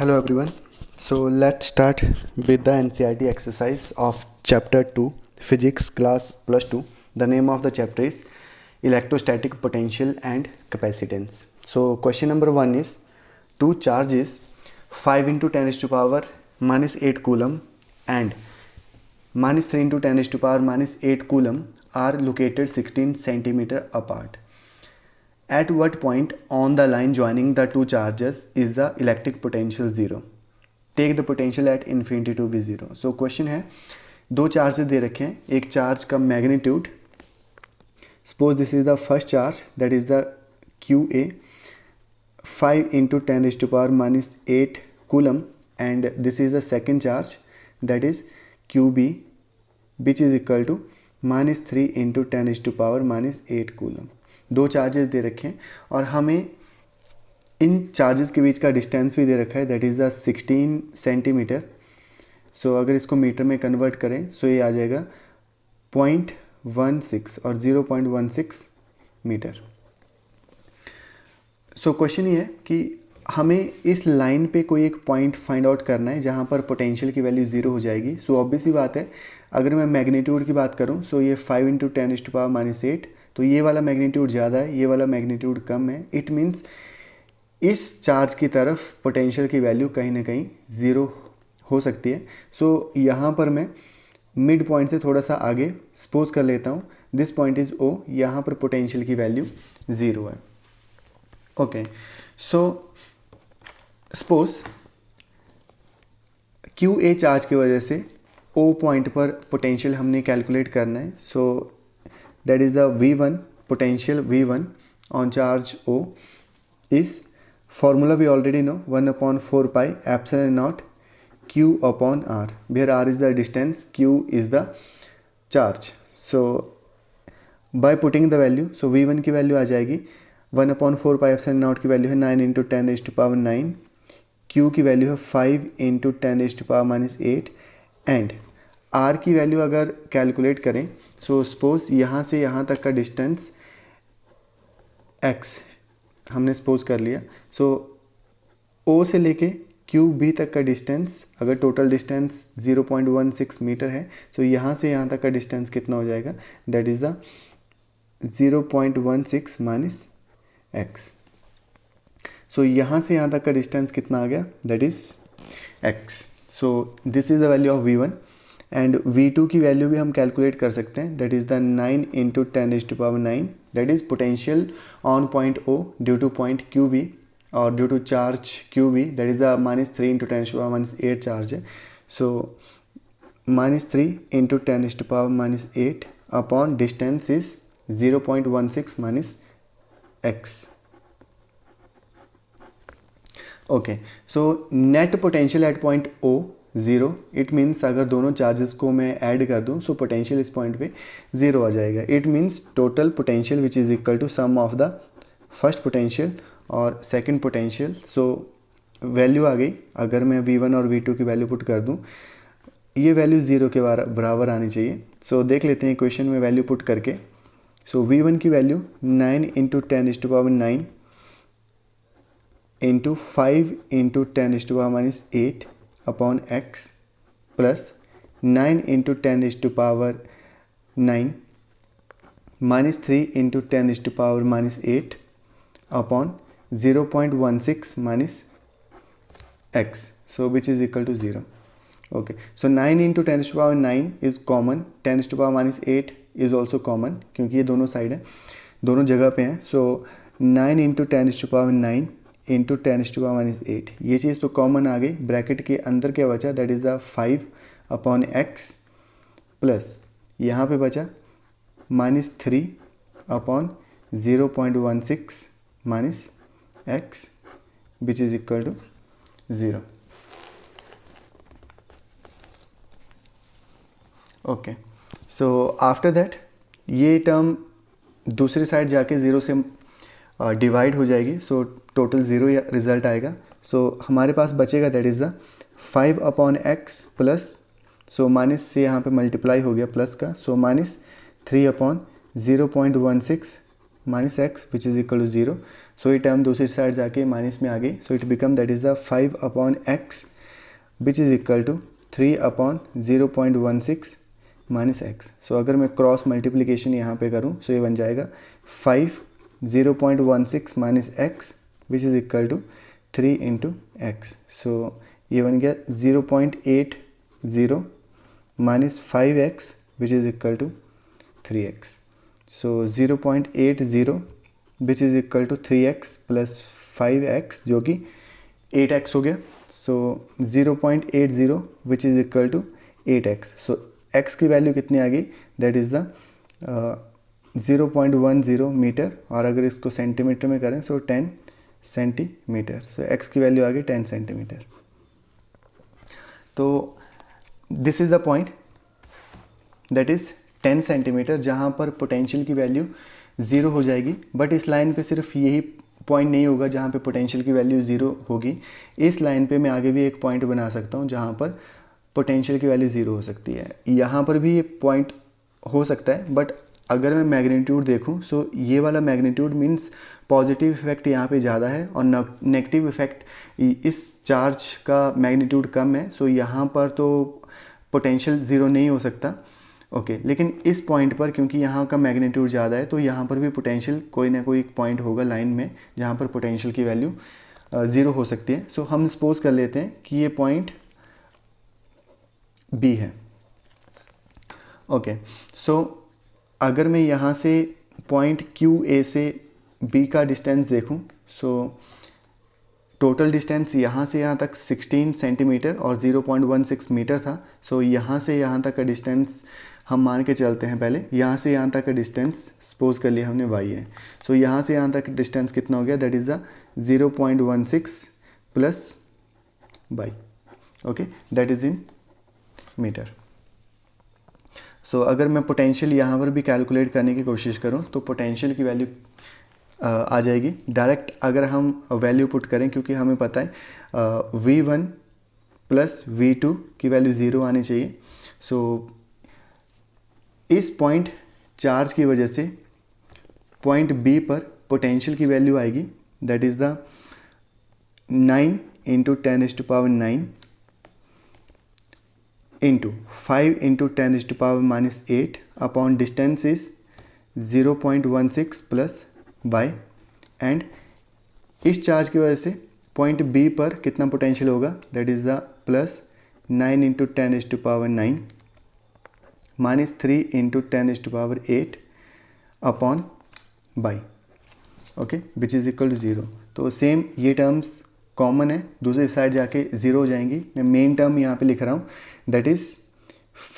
Hello everyone. So let's start with the NCERT exercise of chapter 2 physics class plus 2. The name of the chapter is electrostatic potential and capacitance. So question number 1 is two charges 5 into 10 raised to power minus 8 coulomb and minus 3 into 10 raised to power minus 8 coulomb are located 16 centimeter apart. At what point on the line joining the two charges is the electric potential zero? Take the potential at infinity to be zero. So question है, दो charges दे रखे हैं, एक charge का magnitude, suppose this is the first charge that is the QA 5 into 10 raised to power minus 8 coulomb and this is the second charge that is QB which is equal to minus 3 into 10 raised to power minus 8 coulomb. दो charges दे रखे हैं और हमें इन charges के बीच का distance भी दे रखा है दैट इज़ द 16 सेंटीमीटर. सो अगर इसको मीटर में कन्वर्ट करें सो ये आ जाएगा 0.16 और 0.16 मीटर. सो क्वेश्चन ये है कि हमें इस लाइन पे कोई एक पॉइंट फाइंड आउट करना है जहाँ पर पोटेंशियल की वैल्यू ज़ीरो हो जाएगी. सो ऑब्वियस ही बात है, अगर मैं मैग्नीट्यूड की बात करूँ सो ये 5 into 10 raised to power minus 8, तो ये वाला मैग्नीट्यूड ज़्यादा है, ये वाला मैग्नीट्यूड कम है. इट मीन्स इस चार्ज की तरफ पोटेंशियल की वैल्यू कहीं ना कहीं ज़ीरो हो सकती है. सो यहाँ पर मैं मिड पॉइंट से थोड़ा सा आगे सपोज कर लेता हूँ, दिस पॉइंट इज़ O, यहाँ पर पोटेंशियल की वैल्यू ज़ीरो है. Okay, so suppose QA charge की वजह से O पॉइंट पर पोटेंशियल हमने कैलकुलेट करना है. सो that is the V1 potential V1 on charge O is formula we already know 1 upon 4 pi epsilon naught Q upon R, where R is the distance, Q is the charge. So by putting the value, so V1 की value आ जाएगी 1 upon 4 pi epsilon naught की value है 9 into 10 raised to power 9, Q की value है 5 into 10 raised to power minus 8 and R की value अगर calculate करें सो सपोज यहाँ से यहाँ तक का डिस्टेंस x हमने सपोज कर लिया. सो O से लेके QB तक का डिस्टेंस, अगर टोटल डिस्टेंस 0.16 मीटर है सो यहाँ से यहाँ तक का डिस्टेंस कितना हो जाएगा, that is the 0.16 minus x. So यहाँ से यहाँ तक का डिस्टेंस कितना आ गया, that is x. So this is the value of V1 and V2 की वैल्यू भी हम कैलकुलेट कर सकते हैं, that is the 9 into 10 raised to power 9, that is potential on point O due to point QB और due to charge QB, that is the minus 3 into 10 raised to power minus 8 charge है. So minus 3 into 10 raised to power minus 8 upon distance is 0.16 minus x. Okay, so net potential at point O zero. It means अगर दोनों charges को मैं add कर दूं so potential इस point पे zero आ जाएगा. It means total potential which is equal to sum of the first potential और सेकंड पोटेंशियल. सो वैल्यू आ गई, अगर मैं V1 और V2 की वैल्यू पुट कर दूं ये वैल्यू ज़ीरो के बराबर आनी चाहिए. सो देख लेते हैं इक्वेशन में वैल्यू पुट करके. सो V1 की value 9 into 10 raised to power 9 into 5 into 10 raised to power minus 8 upon x plus 9 into 10 raised to power 9 minus 3 into 10 raised to power minus 8 upon 0.16 minus x, so which is equal to 0. Okay, so 9 into 10 raised to power 9 is common, 10 raised to power minus 8 is also common क्योंकि ये दोनों side हैं, दोनों जगह पे हैं. सो 9 into 10 raised to power 9 into 10 raised to power minus 8, ये चीज़ तो कॉमन आ गई. ब्रैकेट के अंदर क्या बचा, that is the 5 upon x plus यहाँ पे बचा -3 upon 0.16 minus x which is equal to 0. Okay, so after that ये टर्म दूसरी साइड जाके ज़ीरो से डिवाइड हो जाएगी. सो टोटल ज़ीरो रिजल्ट आएगा. सो हमारे पास बचेगा that is the 5 upon x plus, so minus से यहाँ पे मल्टीप्लाई हो गया प्लस का, so -3 upon 0.16 minus x which is equal to 0. So ये टर्म दूसरी साइड जाके माइनस में आ गई, so it become that is the 5/x which is equal to 3/0.16 minus X. So अगर मैं क्रॉस मल्टीप्लिकेशन यहाँ पे करूँ सो ये बन जाएगा 5/0.16 minus X which is equal to 3 into X. So ये बन गया 0.80 minus 5x which is equal to 3x। So 0.80 which is equal to 3x plus 5x जो कि 8x हो गया। So 0.80 which is equal to 8x। So x की value कितनी आ गई, दैट इज़ द 0.10 मीटर, और अगर इसको सेंटीमीटर में करें सो 10 सेंटीमीटर। सो x की वैल्यू आ गई 10 सेंटीमीटर। तो this is the point that is 10 centimetre जहाँ पर पोटेंशियल की वैल्यू 0 हो जाएगी। बट इस लाइन पे सिर्फ यही पॉइंट नहीं होगा जहाँ पे पोटेंशियल की वैल्यू 0 होगी। इस लाइन पे मैं आगे भी एक पॉइंट बना सकता हूँ जहाँ पर पोटेंशियल की वैल्यू 0 हो सकती है। यहाँ पर भी ये पॉइंट हो सकता है, बट अगर मैं मैग्नीट्यूड देखूँ सो ये वाला मैग्नीट्यूड मीन्स पॉजिटिव इफेक्ट यहाँ पे ज़्यादा है और नेगेटिव इफेक्ट, इस चार्ज का मैग्नीट्यूड कम है। सो यहाँ पर तो पोटेंशियल 0 नहीं हो सकता। ओके लेकिन इस पॉइंट पर क्योंकि यहाँ का मैग्नीट्यूड ज़्यादा है तो यहाँ पर भी पोटेंशियल कोई ना कोई एक पॉइंट होगा लाइन में जहाँ पर पोटेंशियल की वैल्यू 0 हो सकती है। सो हम सपोज कर लेते हैं कि ये पॉइंट B है। ओके सो अगर मैं यहाँ से पॉइंट QA से B का डिस्टेंस देखूँ सो टोटल डिस्टेंस यहाँ से यहाँ तक 16 सेंटीमीटर और 0.16 मीटर था। सो यहाँ से यहाँ तक का डिस्टेंस हम मान के चलते हैं, पहले यहाँ से यहाँ तक का डिस्टेंस सपोज कर लिया हमने y है। सो यहाँ से यहाँ तक डिस्टेंस कितना हो गया, that is the 0.16 plus y। Okay that is in meter. So अगर मैं पोटेंशियल यहाँ पर भी कैलकुलेट करने की कोशिश करूँ तो पोटेंशियल की वैल्यू आ जाएगी डायरेक्ट अगर हम वैल्यू पुट करें, क्योंकि हमें पता है V1 प्लस V2 की वैल्यू 0 आनी चाहिए। सो इस पॉइंट चार्ज की वजह से पॉइंट B पर पोटेंशियल की वैल्यू आएगी that is the 9 into 10⁻9 into 5 into 10⁻8 upon distance is 0.16 plus y। And इस चार्ज की वजह से पॉइंट B पर कितना पोटेंशियल होगा, that is the plus 9 into 10⁻9 minus 3 into 10⁸ upon y। Okay which is equal to 0। तो same ये terms common है, दूसरी साइड जाके 0 हो जाएंगी। मैं मेन टर्म यहाँ पे लिख रहा हूँ that is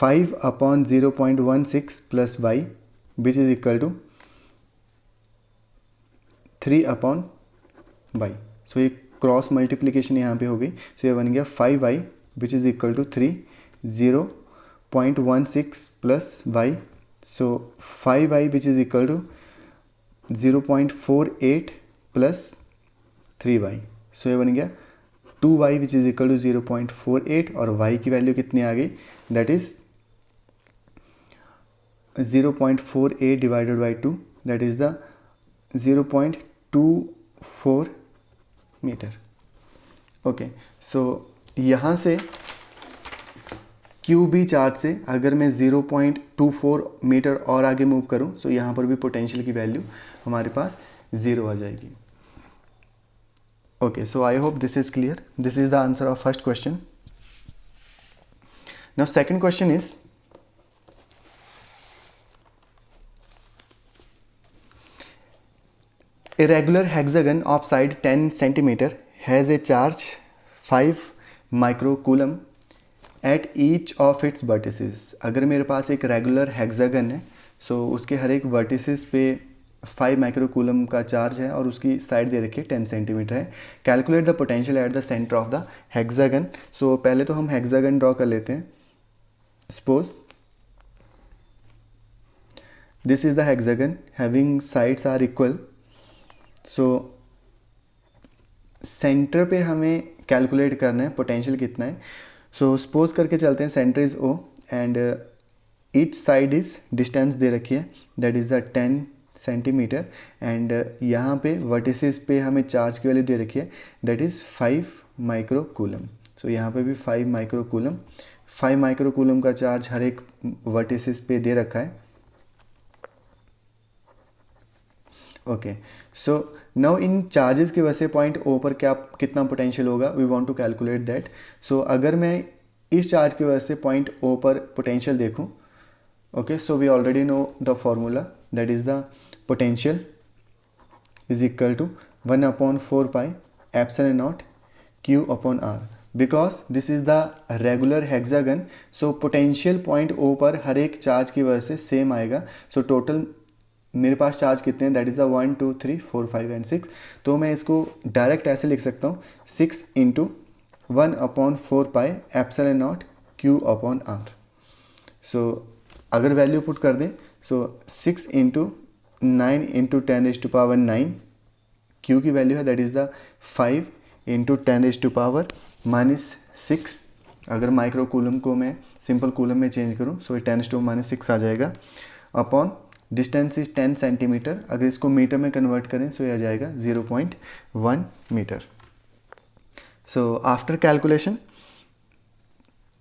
5/0.16 plus y which is equal to 3/y। So ये क्रॉस मल्टीप्लिकेशन यहाँ पे हो गई। सो ये बन गया 5y which is equal to 3 0.16 plus y। So 5y which is equal to 0.48 plus 3y। So ये बन गया 2y which is equal to 0.48 और y की वैल्यू कितनी आ गई, that is 0.48 divided by 2 that is the 0.24 metre. Okay so यहाँ से QB चार्ज से अगर मैं 0.24 मीटर और आगे मूव करूँ सो यहाँ पर भी पोटेंशियल की वैल्यू हमारे पास 0 आ जाएगी। Okay so I hope this is clear. This is the answer of first question. Now second question is a regular hexagon of side 10 centimeter has a charge 5 microcoulomb at each of its vertices। अगर मेरे पास एक regular hexagon है सो उसके हर एक vertices पे 5 microcoulomb का charge है और उसकी साइड दे रखी है 10 सेंटीमीटर है। Calculate the potential at the centre of the hexagon. So पहले तो हम हेक्सागन ड्रॉ कर लेते हैं। Suppose this is the hexagon having sides are equal. So centre पे हमें कैलकुलेट करना है पोटेंशियल कितना है। सो सपोज करके चलते हैं centre is O and each side is distance दे रखी है that is the 10 centimetre and यहाँ पे वर्टिसेस पे हमें चार्ज की वैल्यू दे रखी है दैट इज़ 5 माइक्रो कूलम। सो यहाँ पे भी 5 माइक्रो कूलम, 5 माइक्रो कूलम का चार्ज हर एक वर्टिसेस पे दे रखा है। Okay, so now in charges की वजह से पॉइंट ओ पर क्या कितना पोटेंशियल होगा, we want to calculate that. So अगर मैं इस चार्ज की वजह से पॉइंट ओ पर पोटेंशियल देखूं, okay, so we already know the formula that is the potential is equal to 1/4 pi epsilon naught Q upon R। Because this is the regular hexagon, so potential point O पर हर एक charge की वजह से same आएगा। So total मेरे पास charge कितने हैं दैट इज़ द 1 2 3 4 5 एंड 6। तो मैं इसको डायरेक्ट ऐसे लिख सकता हूँ 6 into 1/4 pi epsilon naught Q upon R। सो अगर वैल्यू पुट कर दें, सो 6 इंटू 9 इंटू 10⁻⁹ Q की वैल्यू है दैट इज़ द 5 इंटू 10⁻⁻6। अगर माइक्रो कूलम को मैं सिंपल कूलम में चेंज करूँ सो ये 10⁻⁻6 आ जाएगा अपॉन डिस्टेंस इज 10 सेंटीमीटर। अगर इसको मीटर में कन्वर्ट करें सो ये आ जाएगा 0.1 metre. So after calculation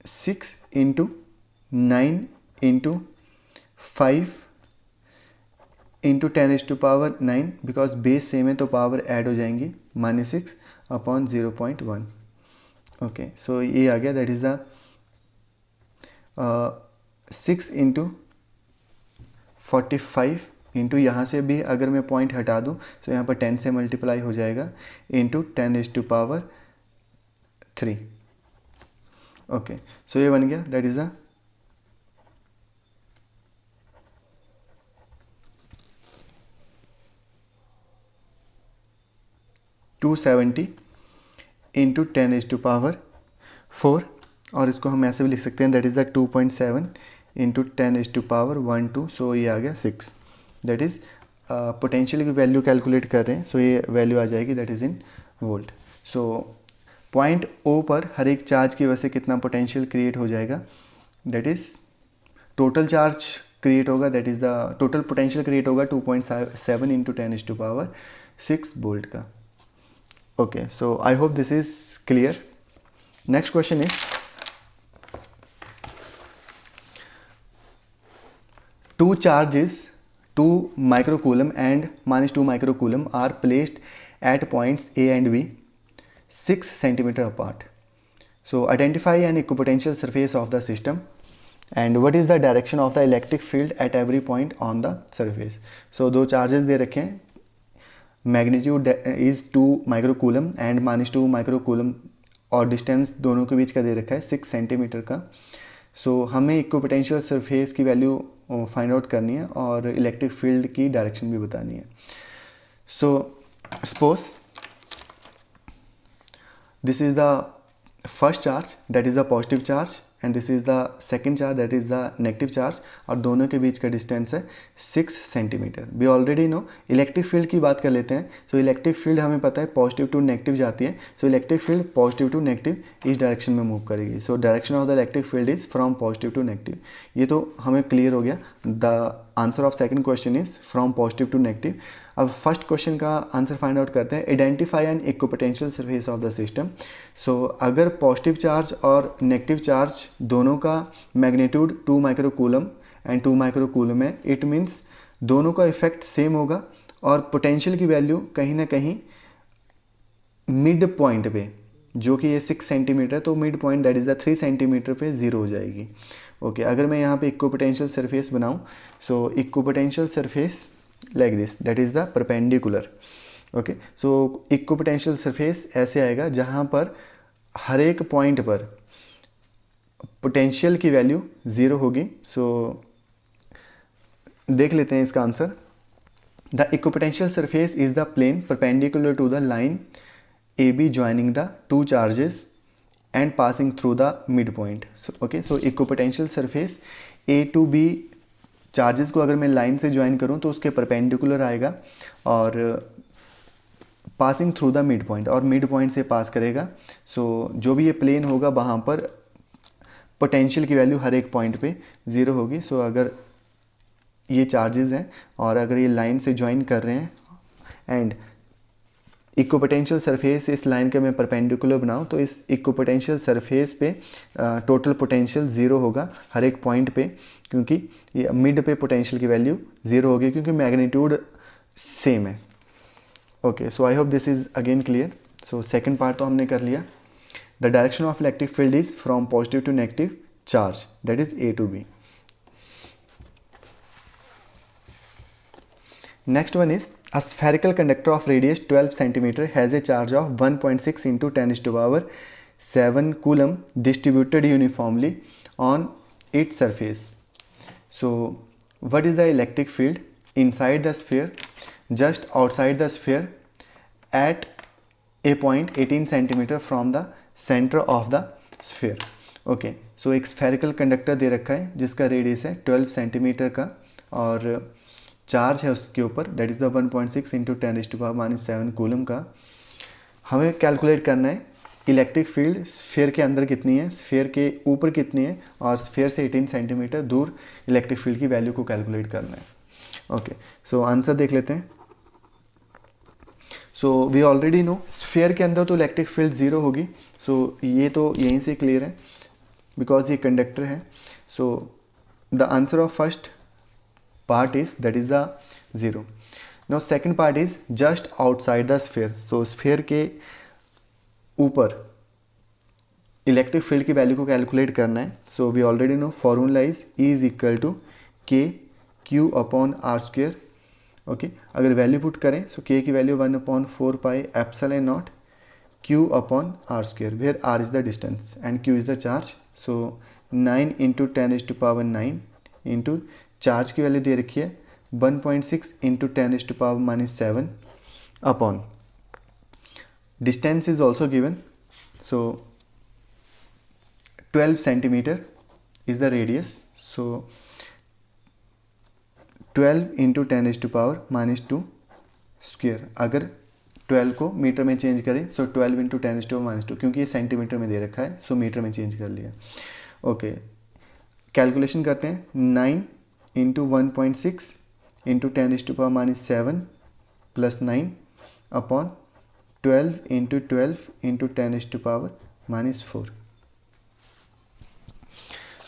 6 into 9 into 5 into 10⁻⁹ because base same है तो पावर ऐड हो जाएंगी -6 अपॉन 0.1। ओके, सो ये आ गया that is the 6 into 45 into यहाँ से भी अगर मैं पॉइंट हटा दूँ तो यहाँ पर 10 से मल्टीप्लाई हो जाएगा इंटू 10⁻3। ओके, सो ये बन गया दैट इज़ द 270 इंटू 10⁻4, और इसको हम ऐसे भी लिख सकते हैं that is the 2.7 into 10⁻12। So ये आ गया 6। दैट इज़ पोटेंशियल की वैल्यू कैलकुलेट कर रहे हैं, सो ये वैल्यू आ जाएगी that is in volt. So point O पर हर एक चार्ज की वजह से कितना पोटेंशियल क्रिएट हो जाएगा, that is total charge create होगा that is the total potential create होगा 2.7 इंटू 10⁻6 वोल्ट का। Okay, so I hope this is clear. Next question is two charges 2 microcoulomb and -2 microcoulomb are placed at points A and B 6 centimeter apart. So identify an equipotential surface of the system and what is the direction of the electric field at every point on the surface. So दो charges दे रखे हैं, magnitude is 2 microcoulomb and -2 microcoulomb और distance दोनों के बीच का दे रखा है 6 सेंटीमीटर का। सो हमें इक्विपोटेंशियल सरफेस की वैल्यू फाइंड आउट करनी है और इलेक्ट्रिक फील्ड की डायरेक्शन भी बतानी है। So suppose this is the first charge that is the positive charge and this is the second charge that is the negative charge, और दोनों के बीच का डिस्टेंस है 6 centimetre. We already know. Electric field की बात कर लेते हैं। सो इलेक्ट्रिक फील्ड हमें पता है पॉजिटिव टू नेगेटिव जाती है। So electric field positive to negative इस डायरेक्शन में मूव करेगी। So direction of the electric field is from positive to negative. ये तो हमें क्लियर हो गया। The answer of second question is from positive to negative. अब फर्स्ट क्वेश्चन का आंसर फाइंड आउट करते हैं। Identify an equipotential surface of the system. So अगर पॉजिटिव चार्ज और नेगेटिव चार्ज दोनों का मैग्नीट्यूड 2 माइक्रोकूलम एंड 2 माइक्रोकूलम है, it means दोनों का इफेक्ट सेम होगा और पोटेंशियल की वैल्यू कहीं ना कहीं मिड पॉइंट पे, जो कि ये 6 सेंटीमीटर, तो mid point that is the 3 centimetre पे ज़ीरो हो जाएगी। ओके, अगर मैं यहाँ पे इक्विपोटेंशियल सरफेस बनाऊँ, so equipotential surface like this that is the perpendicular. Okay, so equipotential surface ऐसे आएगा जहाँ पर हर एक पॉइंट पर पोटेंशियल की वैल्यू ज़ीरो होगी। सो देख लेते हैं इसका answer. The equipotential surface is the plane perpendicular to the line A B joining the two charges and passing through the mid point. Okay, so equipotential surface A to B charges को अगर मैं line से join करूं तो उसके perpendicular आएगा और passing through the mid point, और मिड पॉइंट से पास करेगा। सो जो भी ये प्लेन होगा वहाँ पर पोटेंशियल की वैल्यू हर एक पॉइंट पे ज़ीरो होगी। सो अगर ये चार्जेस हैं और अगर ये लाइन से ज्वाइन कर रहे हैं एंड इक्विपोटेंशियल सरफेस इस लाइन के मैं परपेंडिकुलर बनाऊं तो इस इक्विपोटेंशियल सरफेस पे टोटल पोटेंशियल ज़ीरो होगा हर एक पॉइंट पे, क्योंकि ये मिड पे पोटेंशियल की वैल्यू ज़ीरो होगी क्योंकि मैग्नीट्यूड सेम है। Okay, so I hope this is again clear. So second part तो हमने कर लिया। The direction of electric field is from positive to negative charge, that is A to B. Next one is a spherical conductor of radius 12 cm has a charge of 1.6 into 10 to the power 7 coulomb distributed uniformly on its surface. So what is the electric field inside the sphere, just outside the sphere, at a point 18 cm from the center of the sphere? Okay, so एक spherical conductor दे रखा है जिसका radius है 12 centimetre का और charge है उसके ऊपर, that is the 1.6 into 10⁻⁻7 coulomb का। हमें कैलकुलेट करना है इलेक्ट्रिक फील्ड स्फीयर के अंदर कितनी है, स्फीयर के ऊपर कितनी है और स्फीयर से 18 सेंटीमीटर दूर इलेक्ट्रिक फील्ड की वैल्यू को कैलकुलेट करना है। ओके, सो आंसर देख लेते हैं। So we already know sphere के अंदर तो इलेक्ट्रिक फील्ड ज़ीरो होगी, सो ये तो यहीं से क्लियर है बिकॉज ये कंडक्टर है। So the answer of first part is, that is the 0. Now second part is just outside the sphere. So sphere के ऊपर इलेक्ट्रिक फील्ड की वैल्यू को कैलकुलेट करना है। So we already know formula is E is equal to K Q upon R square. Okay, अगर value put करें so K की value 1/4 pi epsilon naught Q upon R square, where R is the distance and Q is the charge. So 9 into 10⁻9 into charge की value दे रखी है 1.6 into 10⁻⁻7 upon distance is also given. So 12 centimetre is the radius. So 12 into 10⁻⁻2 square, अगर 12 को metre में change करें सो 12 into 10⁻2, क्योंकि ये सेंटीमीटर में दे रखा है सो मीटर में चेंज कर लिया। ओके, कैलकुलेशन करते हैं। 9 into 1.6 into 10⁻⁻7 plus 9 upon 12 into 12 into 10⁻⁻4।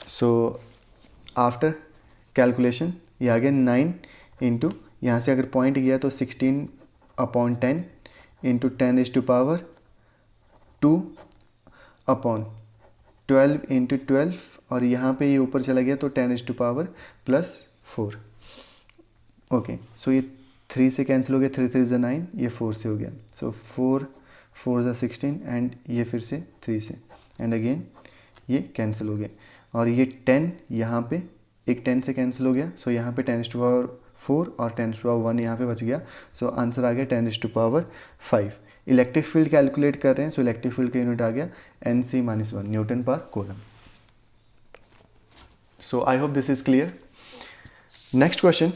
सो आफ्टर कैलकुलेशन ये आ गया 9 इंटू, यहाँ से अगर पॉइंट गया तो 16/10 इंटू 10⁻2 अपॉन 12 इंटू 12 और यहाँ पे ये ऊपर चला गया तो 10⁻+4। ओके, सो ये 3 से कैंसिल हो गया, 3 3 9, ये 4 से हो गया। सो 4 4 16 एंड ये फिर से 3 से एंड अगेन ये कैंसिल हो गया और ये 10 यहाँ पे एक 10 से कैंसिल हो गया। सो यहाँ पे 10⁻4 और 10⁻1 यहाँ पे बच गया। सो आंसर आ गया 10⁻5। इलेक्ट्रिक फील्ड कैलकुलेट कर रहे हैं, सो इलेक्ट्रिक फील्ड का यूनिट आ गया Nc-1 न्यूटन पर coulomb. So I hope this is clear. Next question,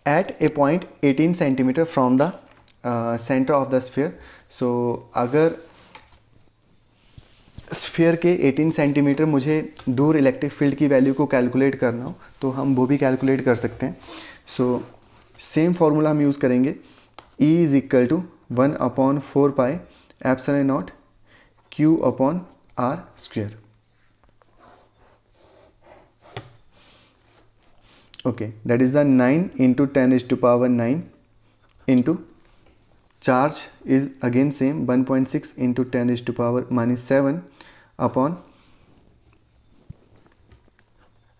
at a point 18 centimeter from the center of the sphere. So अगर स्फीयर के 18 centimetre मुझे दूर इलेक्ट्रिक फील्ड की वैल्यू को कैलकुलेट करना हो तो हम वो भी कैलकुलेट कर सकते हैं। सो सेम फार्मूला हम यूज़ करेंगे। E is equal to 1/4 pi epsilon naught Q upon R square. okay, that is the 9 into 10⁻9 into charge is again same 1.6 into 10⁻⁻7 upon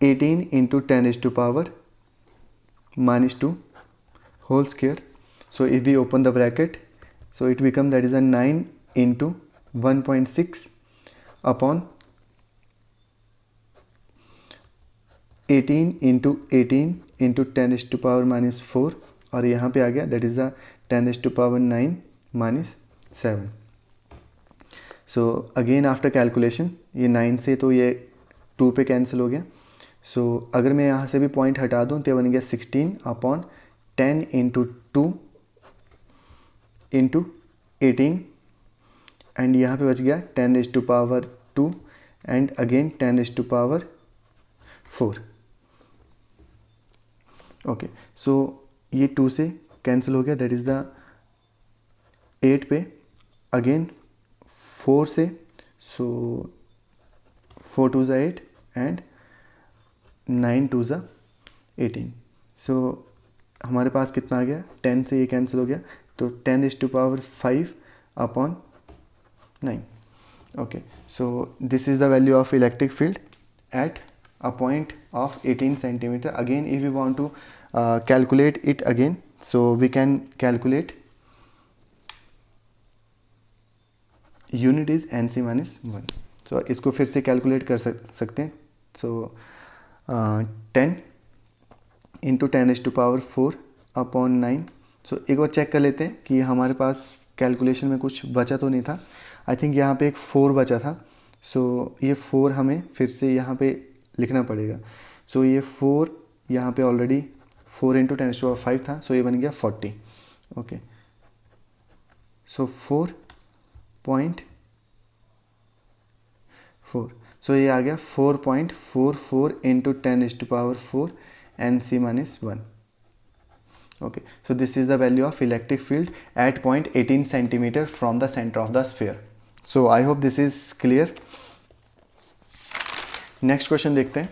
18 into 10⁻2 whole square. So if we open the bracket, so it becomes, that is a 9 into 1.6 upon 18 into 18 into 10⁻⁻4 और यहाँ पे आ गया that is the 10⁻9-7। So again after calculation ये 9 से तो ये 2 पे कैंसिल हो गया। सो अगर मैं यहाँ से भी पॉइंट हटा दूँ तो बन गया 16/10 इंटू 2 इंटू 18 एंड यहाँ पे बच गया 10⁻2 एंड अगेन 10⁻4। ओके, सो ये 2 से कैंसिल हो गया, दैट इज़ द 8 पे, अगेन 4 से, सो 4 2 ज़ा 8 एंड 9 2 ज़ा 18, सो हमारे पास कितना आ गया, 10 से ये कैंसिल हो गया, तो 10⁵5 upon 9. Okay, so this is the value of electric field at a point of 18 centimeter. Again, if we want to calculate it again, so we can calculate, unit is NC minus 1. So इसको फिर से calculate कर सकते हैं. So 10 into 10⁴ upon 9. सो एक बार check कर लेते हैं कि हमारे पास कैलकुलेशन में कुछ बचा तो नहीं था. आई थिंक यहाँ पे एक 4 बचा था, सो ये 4 हमें फिर से यहाँ पे लिखना पड़ेगा. सो ये 4 यहाँ पे ऑलरेडी 4 into 10⁵ था, सो ये बन गया 40. ओके, सो 4.4, सो ये आ गया 4.44 into 10⁴ NC minus 1. Okay, so this is the value of electric field at point 18 centimeter from the center of the sphere. So I hope this is clear. Next question देखते हैं.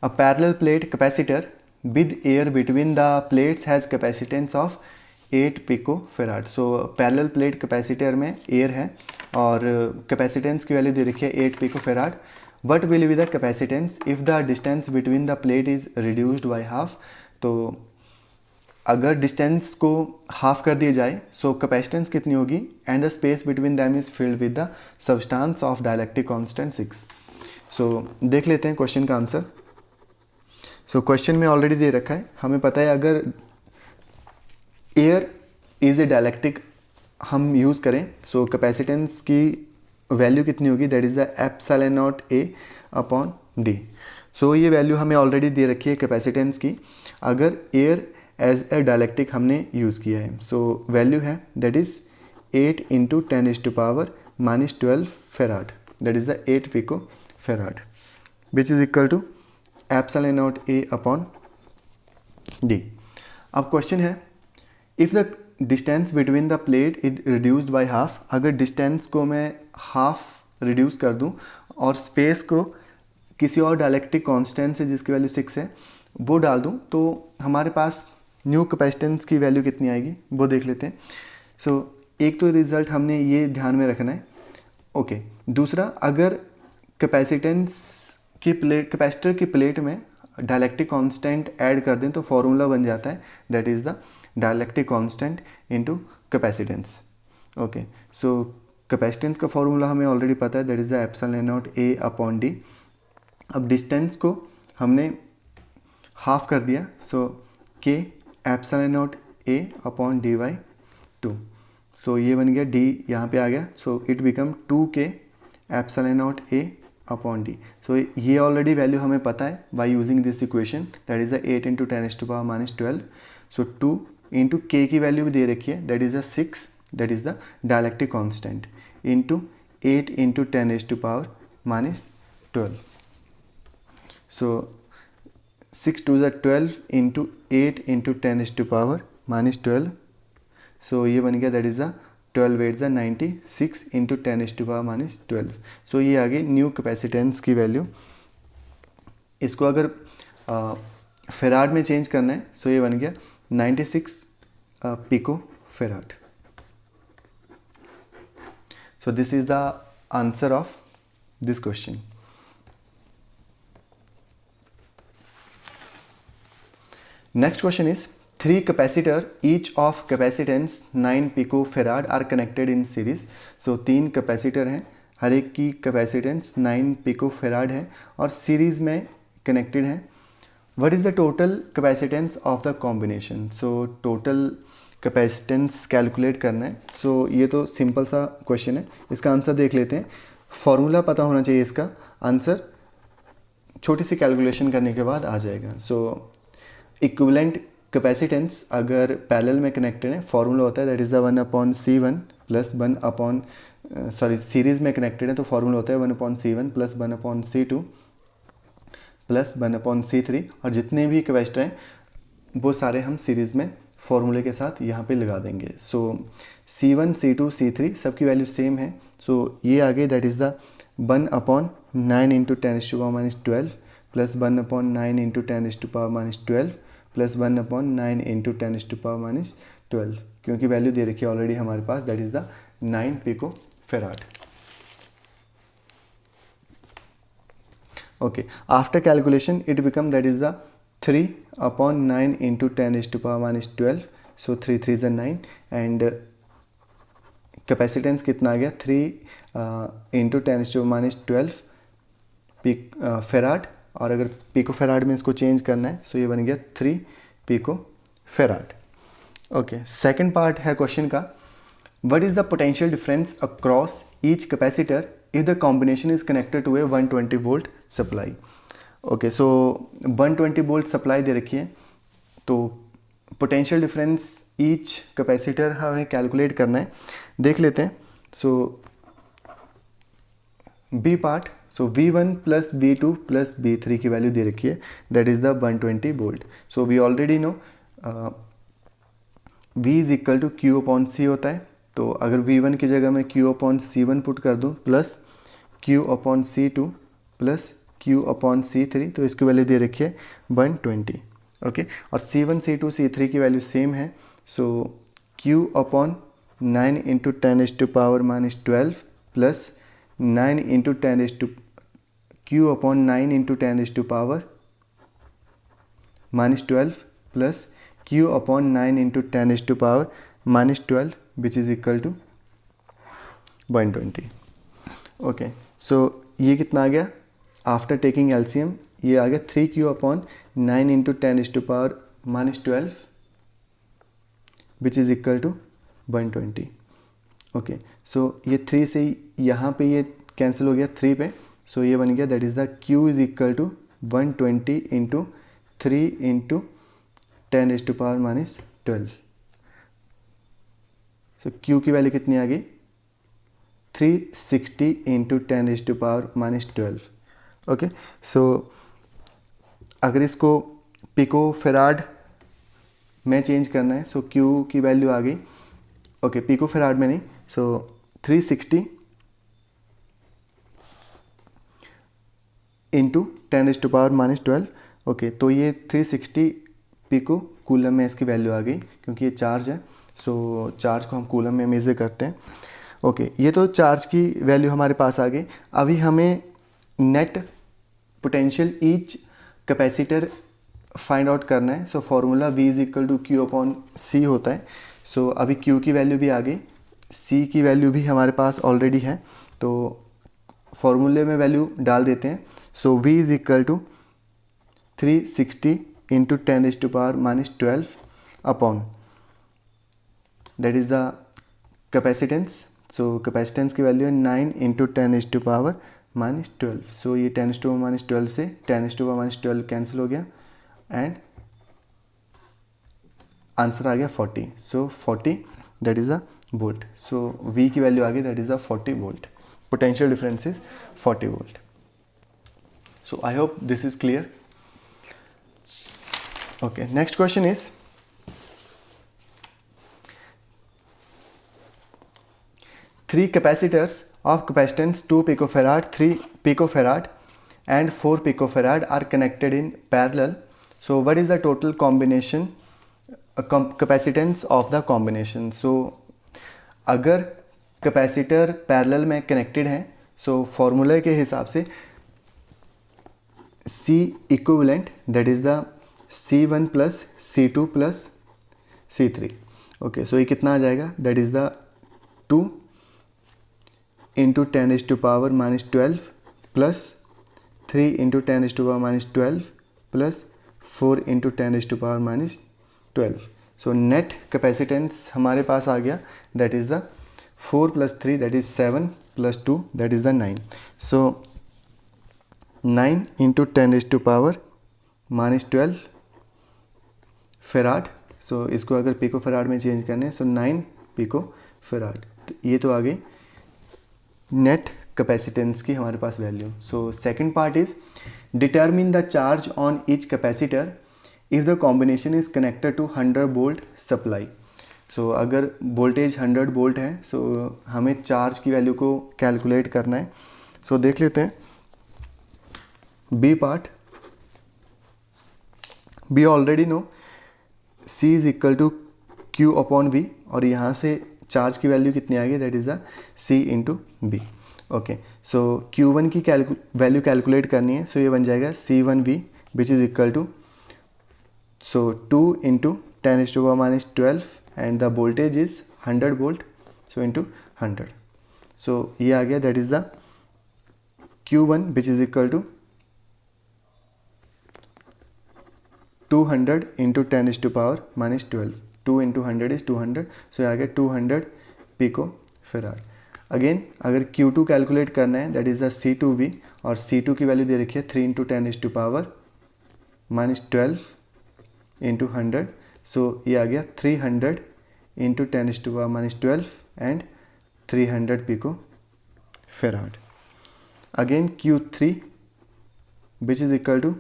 A parallel plate capacitor with air between the plates has capacitance of 8 picofarad. So parallel plate capacitor में air है और capacitance की value दे रखी है 8 picofarad. What will be the capacitance if the distance between the plate is reduced by half? तो अगर डिस्टेंस को हाफ कर दिया जाए, सो कैपेसिटेंस कितनी होगी, and the space between them is filled with the substance of dielectric constant 6. So देख लेते हैं क्वेश्चन का आंसर. सो क्वेश्चन में ऑलरेडी दे रखा है, हमें पता है अगर एयर इज ए डाइलेक्ट्रिक हम यूज़ करें, सो कैपेसिटेंस की वैल्यू कितनी होगी, that is the ε0A upon D. So ये वैल्यू हमें ऑलरेडी दे रखी है कैपेसिटेंस की, अगर एयर एज ए डाइलेक्ट्रिक हमने यूज़ किया है. सो वैल्यू है that is 8 into 10⁻⁻12 farad, that is the 8 picofarad, which is equal to ε0A upon D. अब क्वेश्चन है, if the distance between the plate is reduced by half, अगर डिस्टेंस को मैं हाफ रिड्यूस कर दूं और स्पेस को किसी और डाइलेक्ट्रिक कांस्टेंट से जिसकी वैल्यू 6 है वो डाल दूं, तो हमारे पास न्यू कैपेसिटेंस की वैल्यू कितनी आएगी वो देख लेते हैं. सो एक तो रिज़ल्ट हमने ये ध्यान में रखना है. ओके, दूसरा, अगर कैपेसिटेंस की प्लेट, कैपेसिटर की प्लेट में डाइलेक्ट्रिक कांस्टेंट ऐड कर दें तो फॉर्मूला बन जाता है, that is the dielectric constant into capacitance. Okay, so capacitance का फॉर्मूला हमें ऑलरेडी पता है, that is the ε0A upon D. अब डिस्टेंस को हमने हाफ कर दिया, सो के ε0A अपॉन dy/2. सो ये बन गया, डी यहाँ पे आ गया, so it become 2k ε0A upon D. So ये ऑलरेडी वैल्यू हमें पता है by using this equation, that is the 8 into 10⁻⁻12. सो 2 इंटू के की वैल्यू भी दे रखी है, that is the 6, that is the dielectric constant, into 8 into 10⁻⁻12. So 6 2 ज़ा 12 इंटू 8 into 10⁻⁻12. सो ये बन गया, दैट इज़ द 12 8 ज़ा 96 इंटू 10⁻12. सो ये आ गई न्यू कैपेसिटेंस की वैल्यू. इसको अगर फेराड में चेंज करना है, सो ये बन गया 96 picofarad. So this is the answer of this question. Next question is, 3 capacitor each of capacitance 9 picofarad are connected in series. So 3 capacitor हैं, हर एक की कैपेसिटेंस 9 picofarad है और सीरीज़ में कनेक्टेड है. What is the total capacitance of the combination? So total capacitance calculate करना है. सो ये तो सिंपल सा क्वेश्चन है, इसका आंसर देख लेते हैं. फॉर्मूला पता होना चाहिए, इसका आंसर छोटी सी कैलकुलेशन करने के बाद आ जाएगा. सो इक्विवेलेंट कैपेसिटेंस अगर पैरेलल में कनेक्टेड है, फॉर्मूला होता है that is the 1/C1 plus 1 series में कनेक्टेड है तो फॉर्मूला होता है 1/C1 plus 1/C2. Plus 1/C3 और जितने भी कैपेसिटर हैं वो सारे हम सीरीज़ में फॉर्मूले के साथ यहाँ पे लगा देंगे। सो C1 C2 C3 सबकी वैल्यू सेम है। सो ये आ गई, that is the 1/9 into 10⁻12 plus 1/9 into 10⁻12 plus 1/9 into 10⁻12, क्योंकि वैल्यू दे रखी है ऑलरेडी हमारे पास, that is the 9 pico farad. Okay, after calculation it become, that is the 3/9 into 10⁻12, so 3 3 is 9 and capacitance कितना आ गया 3 इंटू 10⁻12 फेराड, और अगर पिको फेराड में इसको चेंज करना है सो ये बन गया 3 pico farad. Okay, second part है क्वेश्चन का, what is the potential difference across each capacitor if the combination is connected to a 120 volt supply। Okay, so 120 volt supply दे रखी है, तो पोटेंशियल डिफरेंस ईच कैपेसिटर हमें calculate करना है। देख लेते हैं। So B part, so V1 plus V2 plus V3 की वैल्यू दे रखी है, that is the 120 volt. So we already know V is equal to Q/C होता है, तो अगर V1 की जगह मैं Q/C1 पुट कर दूँ प्लस Q/C2 प्लस Q/C3, तो इसकी वैल्यू दे रखी है 120। ओके, और C1 C2 C3 की वैल्यू सेम है, so Q/9 into 10⁻12 plus 9 into 10 Q/9 into 10⁻12 plus Q/9 into 10⁻12 which is equal to 120। Okay, so ये कितना आ गया आफ्टर टेकिंग एलसीएम, ये आ गया 3Q/9 into 10⁻12 which is equal to 120। Okay, so ये 3 से यहाँ पे ये कैंसिल हो गया 3 पे, सो ये बन गया, that is the Q is equal to 120 into 3 into 10⁻12। So Q की वैल्यू कितनी आ गई 360 इंटू 10⁻12। ओके, सो अगर इसको पिको फेराड में चेंज करना है, सो Q की वैल्यू आ गई, ओके पिको फेराड में नहीं, सो 360 इंटू 10⁻12। ओके, तो ये 360 पिको कूलम में इसकी वैल्यू आ गई, क्योंकि ये चार्ज है, सो चार्ज को हम कूलम में मेज़र करते हैं। ओके, ये तो चार्ज की वैल्यू हमारे पास आ गई। अभी हमें net potential each capacitor find out करना है। So formula V is equal to Q/C होता है। सो अभी Q की वैल्यू भी आ गई, C की वैल्यू भी हमारे पास ऑलरेडी है, तो फॉर्मूले में वैल्यू डाल देते हैं। So V is equal to 360 into 10⁻12 upon, that is the capacitance. So capacitance की वैल्यू है 9 इंटू 10⁻12। सो ये 10⁻12 से 10⁻12 कैंसिल हो गया एंड आंसर आ गया 40। सो 40 that is the volt. So V की वैल्यू आ गई, that is the 40 volt. Potential difference is 40 volt. So I hope this is clear. Okay, next question is, three capacitors of capacitance 2 picofarad, 3 picofarad and 4 picofarad are connected in parallel. So what is the total combination capacitance of the combination? So अगर capacitor parallel में connected है, so formula के हिसाब से C equivalent, that is the C1 plus C2 plus C3। Okay, so ये कितना आ जाएगा, that is the 2 into 10⁻12 plus 3 into 10⁻12 plus 4 into 10⁻12। So net capacitance हमारे पास आ गया, that is the 4 plus 3 that is 7 plus 2 that is the 9। So 9 into 10⁻12 farad. सो इसको अगर पिको फेराड में चेंज करने, सो 9 पिको फेराड। तो ये तो आ गई नेट कैपेसिटेंस की हमारे पास value. So second part is determine the charge on each capacitor if the combination is connected to 100 volt supply. So अगर वोल्टेज 100 वोल्ट है, सो हमें चार्ज की वैल्यू को कैलकुलेट करना है. सो देख लेते हैं B part. We already know C is equal to Q upon V, और यहाँ से चार्ज की वैल्यू कितनी आएगी, that is the C into B. Okay, so Q1 की वैल्यू कैलकुलेट करनी है. सो ये बन जाएगा C1V which is equal to 2 into 10⁻⁻12 and the voltage is 100 volt, so into 100. So ये आ गया, that is the Q1 which is equal to 200 into 10⁻⁻12. 2 into 100 is 200. So ये आ गया 200 पिको फेराड. अगेन अगर Q2 कैलकुलेट करना है, that is the C2V, और C2 की वैल्यू दे रखी है 3 इंटू 10⁻⁻12 इंटू 100. सो ये आ गया 300 into 10⁻⁻12 and 300 pico farad. Again Q3 which is equal to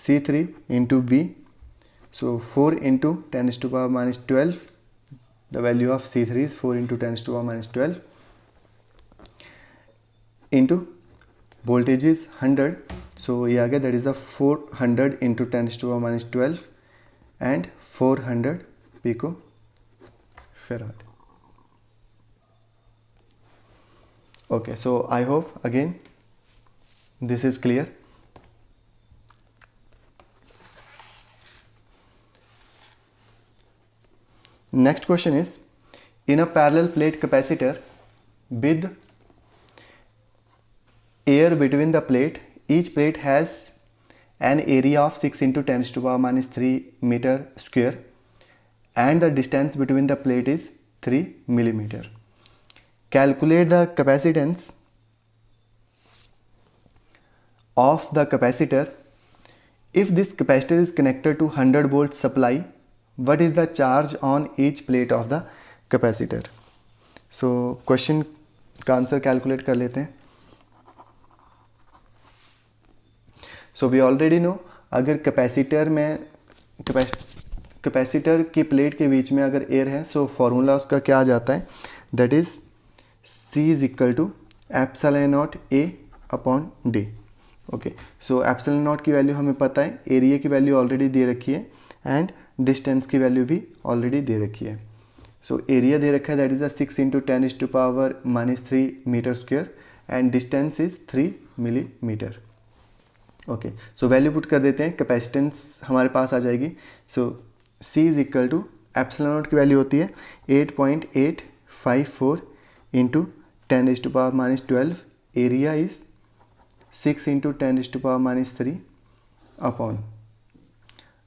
C3 into V. So 4 into 10⁻⁻12, the value of C3 is 4 into 10⁻⁻12 into voltage is 100. So ये आ गया, that is the 400 into 10⁻⁻12 and 400 pico farad. Okay, so I hope again this is clear. Next question is, in a parallel plate capacitor with air between the plate, each plate has an area of 6 into 10⁻⁻3 meter square and the distance between the plate is 3 millimeter. Calculate the capacitance of the capacitor. If this capacitor is connected to 100 volt supply, what is the charge on each plate of the capacitor? So question का answer calculate कर लेते हैं. So we already know, अगर capacitor में capacitor की plate के बीच में अगर एयर है, सो फॉर्मूला उसका क्या आ जाता है, that is C is equal to epsilon not A upon D. Okay, so epsilon not की वैल्यू हमें पता है, एरिया की वैल्यू ऑलरेडी दे रखी है एंड डिस्टेंस की वैल्यू भी ऑलरेडी दे रखी है. सो एरिया दे रखा है, that is a 6 into 10⁻⁻3 metre square and distance is 3 millimetre. Okay, so value put कर देते हैं, कैपेसिटेंस हमारे पास आ जाएगी. सो C is equal to epsilon not की वैल्यू होती है 8.854 into 10⁻⁻12. Area is 6 into 10⁻⁻3 upon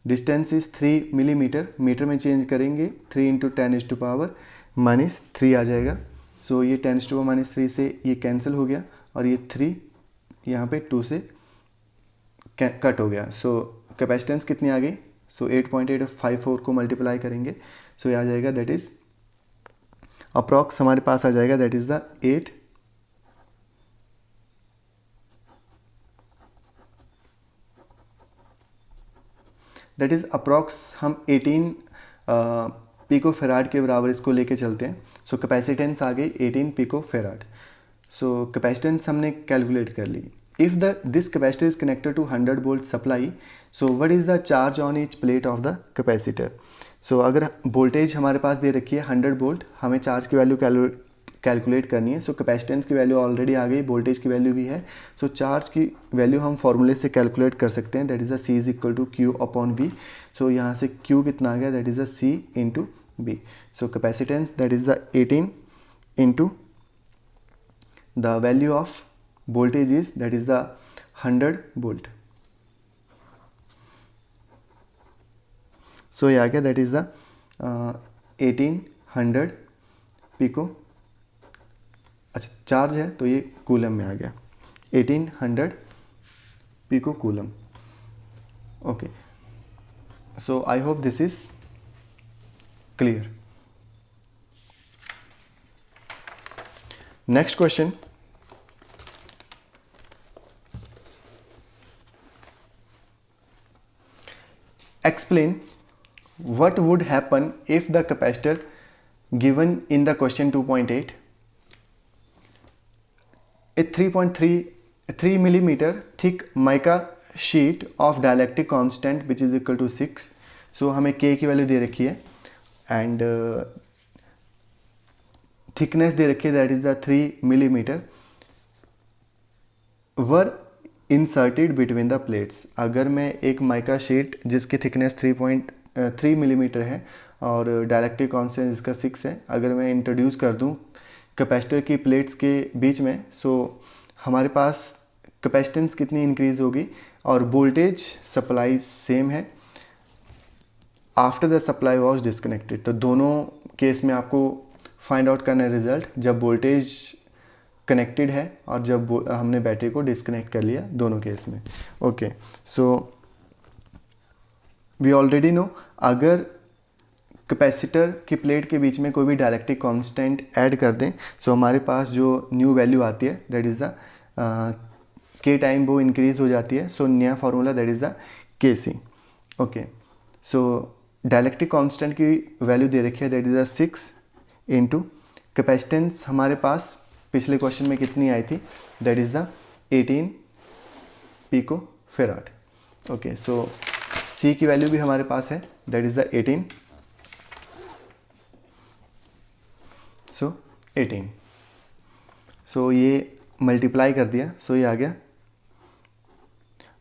distance is 3 millimetre. Metre में चेंज करेंगे 3 इंटू 10⁻⁻3 आ जाएगा. सो ये 10⁻⁻3 से ये कैंसिल हो गया और ये 3 यहाँ पे 2 से कट हो गया. सो कैपेसिटेंस कितनी आ गई, सो 8.854 को मल्टीप्लाई करेंगे, सो ये आ जाएगा, दैट इज़ अप्रॉक्स हमारे पास आ जाएगा, that is the 8 that is approx हम 18 पिको फेराड के बराबर इसको लेके चलते हैं. सो कैपेसिटेंस आ गई 18 पिको फेराड. सो कैपेसिटेंस हमने कैलकुलेट कर ली. If this capacitor is connected to 100 volt supply, so what is the charge on each plate of the capacitor. So अगर वोल्टेज हमारे पास दे रखी है 100 वोल्ट, हमें चार्ज की वैल्यू कैलकुलेट करनी है. सो कैपेसिटेंस की वैल्यू ऑलरेडी आ गई, वोल्टेज की वैल्यू भी है. सो चार्ज की वैल्यू हम फॉर्मूले से कैलकुलेट कर सकते हैं, that is the C is equal to Q upon V. So यहाँ से Q कितना आ गया, that is the C into B. So capacitance that is the 18 into the value of voltage is, that is the 100 volt. So ये आ गया, that is the 1800 pico. अच्छा, charge है तो ये कूलम में आ गया, 1800 pico coulomb. Okay, so I hope this is clear. Next question, explain what would happen if the capacitor given in the question 2.8, a 3.3 millimeter thick mica sheet of dielectric constant which is equal to 6. So हमें K की value दे रखी है and thickness दे रखी है, that is the 3 millimetre, were inserted between the plates. अगर मैं एक माइका शीट जिसकी थिकनेस 3.3 मिलीमीटर है और डायलेक्ट्रिक कांस्टेंट जिसका 6 है, अगर मैं इंट्रोड्यूस कर दूं कैपेसिटर की प्लेट्स के बीच में, सो हमारे पास कैपेसिटेंस कितनी इंक्रीज होगी और वोल्टेज सप्लाई सेम है after the supply was disconnected. तो दोनों केस में आपको फाइंड आउट करना है रिजल्ट जब वोल्टेज कनेक्टेड है और जब हमने बैटरी को डिस्कनेक्ट कर लिया, दोनों केस में. Okay, so we already know अगर कैपेसिटर की प्लेट के बीच में कोई भी डायलेक्ट्रिक कांस्टेंट ऐड कर दें, सो हमारे पास जो न्यू वैल्यू आती है दैट इज़ द के टाइम वो इंक्रीज हो जाती है. सो नया formula that is the K C. Okay, so dielectric constant की वैल्यू दे रखी है that is the 6 into capacitance हमारे पास पिछले क्वेश्चन में कितनी आई थी, that is the 18 pico farad. Okay, so C की वैल्यू भी हमारे पास है that is the 18. So 18, so ये मल्टीप्लाई कर दिया, सो ये आ गया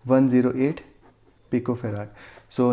108 पिको फेराड. सो